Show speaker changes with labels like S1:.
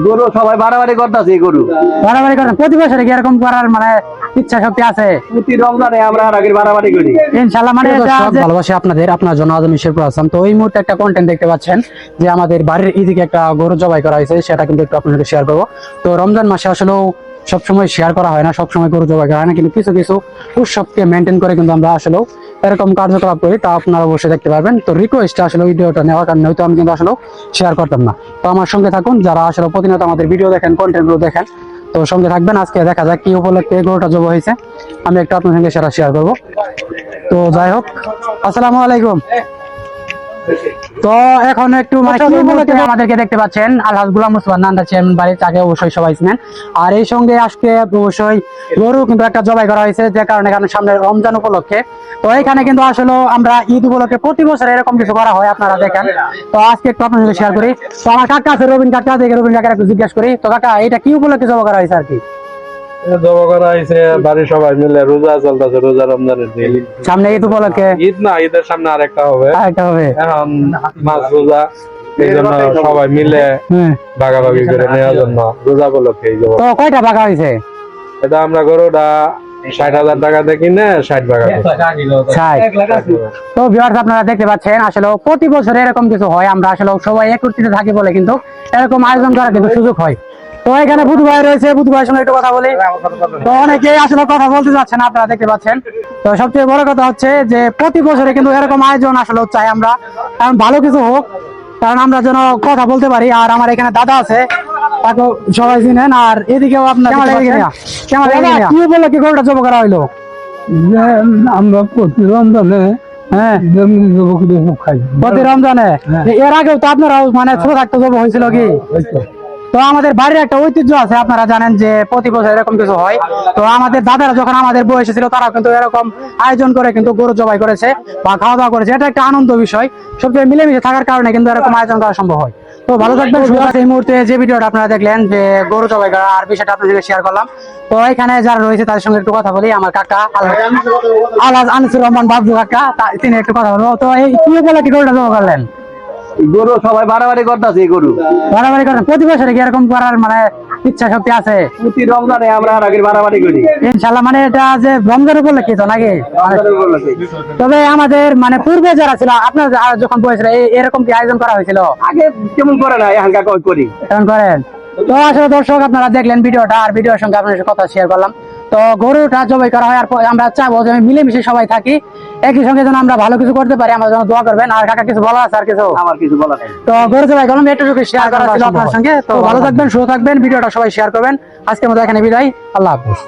S1: গরু সবাই বাড়াবাড়ি করতেছে, গরু
S2: বাড়াবাড়ি করেন প্রতি বছরে কি এরকম করার মানে ইচ্ছা শক্তি আছে?
S1: প্রতি রমজানে আমরা আগে বাড়াবাড়ি করি
S2: ইনশাআল্লাহ। মানে ভালোবাসি আপনাদের, আপনার জন্য আজ আমি শেরপুর আসাম। তো এই মুহূর্তে একটা কন্টেন্ট দেখতে পাচ্ছেন যে আমাদের বাড়ির এদিকে একটা গরু জবাই করা হয়েছে, সেটা কিন্তু একটু আপনাদের শেয়ার করবো। তো রমজান মাসে আসলেও সবসময় শেয়ার করা হয় না, সবসময় গরু জবাই করা হয় না, কিন্তু কিছু কিছু উৎসবকে মেনটেন করে কিন্তু আমরা আসলেও এরকম কার্যকলাপ করি, তা আপনারা অবশ্যই দেখতে পারবেন। তো রিকোয়েস্ট আসলে ভিডিওটা নেওয়ার কারণে হয়তো আমি কিন্তু আসলে শেয়ার করতাম না। তো আমার সঙ্গে থাকুন, যারা আসলে প্রতিনিয়ত আমাদের ভিডিও দেখেন, কন্টেন্ট গুলো দেখেন, তো সঙ্গে থাকবেন। আজকে দেখা যাক কি উপলক্ষে গরুটা জব হয়েছে, আমি একটু আপনার সঙ্গে সেটা শেয়ার করবো। তো যাই হোক, আসসালামু আলাইকুম। তো এখন একটু আমাদেরকে দেখতে পাচ্ছেন আলহাজ গোলাম মুস্তফা নান্দার চেয়ারম্যান বাড়ি, তাকে অবশ্যই সবাই চিনেন। আর এই সঙ্গে আজকে অবশ্যই গরু কিন্তু একটা জবাই করা হয়েছে, যে কারণে সামনে রমজান উপলক্ষে। তো এখানে কিন্তু আসলে আমরা ঈদ উপলক্ষে প্রতি বছর এরকম কিছু করা হয়, আপনারা দেখেন। তো আজকে একটু আপনার সঙ্গে শেয়ার করি। তো আমার কাকা আছে রবিন কাকা, থেকে রবিন কাকার একটু জিজ্ঞাসা করি। তো কাকা, এটা কি উপলক্ষে জবা করা হয়েছে আর কি?
S3: জবা করা হয়েছে বাড়ির সবাই মিলে, রোজা চলতেছে, রোজা রমজানের দিন
S2: সামনে ঈদ উপলক্ষে।
S3: ঈদ না, ঈদের সামনে আরেকটা হবে,
S2: হবে
S3: এখন মাছ রোজা, এই জন্য সবাই মিলে ভাগাভাগি করে নেওয়ার জন্য রোজা উপলক্ষে।
S2: তো কয়টা ভাগা হয়েছে?
S3: এটা আমরা গরুটা 60,000 টাকা দিয়ে কিনে 60 ভাগা।
S2: তো ভিউয়ার্স, আপনারা দেখতে পাচ্ছেন আসলে প্রতি বছর এরকম কিছু হয়। আমরা আসলে সবাই একত্রিত থাকি বলে কিন্তু এরকম আয়োজন করার কিন্তু সুযোগ হয়। তো এখানে বুধ ভাই রয়েছে, বুধ ভাইয়ের সঙ্গে একটু কথা বলি। তো অনেকেই আসলে কথা বলতে যাচ্ছেন, আপনারা দেখতে পাচ্ছেন। তো সবচেয়ে বড় কথা হচ্ছে যে প্রতি বছরে কিন্তু এরকম আয়োজন আসলে চাই আমরা, কারণ ভালো কিছু হোক, কারণ আমরা যেন কথা বলতে পারি। আর আমার এখানে দাদা আছে, তাকে সবাই চিনেন। আর এদিকেও আপনার কি বলে কি গরুটা জব করা হইলো?
S4: আমরা প্রতি রমজানে
S2: প্রতি রমজানে এর আগেও তো আপনারা মানে ছোট থাকতে জব হয়েছিল কি? তো আমাদের বাড়ির একটা ঐতিহ্য আছে, আপনারা জানেন যে প্রতি বছর এরকম কিছু হয়। তো আমাদের দাদারা যখন আমাদের বয়সে ছিল, তারা কিন্তু এরকম আয়োজন করে কিন্তু গরু জবাই করেছে বা খাওয়া দাওয়া করেছে। এটা একটা আনন্দ বিষয়, সবচেয়ে মিলেমিশে থাকার কারণে কিন্তু এরকম আয়োজন করা সম্ভব হয়। তো ভালো থাকবেন। এই মুহূর্তে যে ভিডিওটা আপনারা দেখলেন যে গরু জবাই করা, আর বিষয়টা আপনাদের সঙ্গে শেয়ার করলাম। তো এখানে যারা রয়েছে তাদের সঙ্গে একটু কথা বলি। আমার কাকা আলহাজ আনিসুর রহমান বাবু কাকা, তিনি একটু কথা বলবো। তো এই কি বলে কি গরুটা জবাই করলেন?
S1: গরু সবাই বাড়াবাড়ি করতেছে, গরু
S2: বাড়াবাড়ি করেন প্রতি বছরে কি এরকম করার মানে ইচ্ছা শক্তি আছে?
S1: প্রতি রমজানে আমরা আগে বাড়াবাড়ি করি
S2: ইনশাআল্লাহ। মানে এটা যে রমজান উপলক্ষে তো নাকি? তবে আমাদের মানে পূর্বে যারা ছিল, আপনার যখন বয়স এরকম কি আয়োজন করা হয়েছিল?
S1: আগে কেমন করে না, হালকা করি
S2: কেমন করেন? তো আসলে দর্শক, আপনারা দেখলেন ভিডিওটা, আর ভিডিওর সঙ্গে আপনার কথা শেয়ার করলাম। তো গরুটা জবাই করা হয়, আর আমরা চাবো যে মিলেমিশে সবাই থাকি, একই সঙ্গে যেন আমরা ভালো কিছু করতে পারি। আমার জন্য দোয়া করবেন। আর কাকা কিছু বলা আছে? আর কিছু
S1: আমার কিছু বলা নেই।
S2: তো গরু জবাই করলাম, এটুকু শেয়ার করা ছিল আপনার সঙ্গে। তো ভালো থাকবেন, সুস্থ থাকবেন, ভিডিওটা সবাই শেয়ার করবেন। আজকের মতো এখানে বিদায়, আল্লাহ হাফেজ।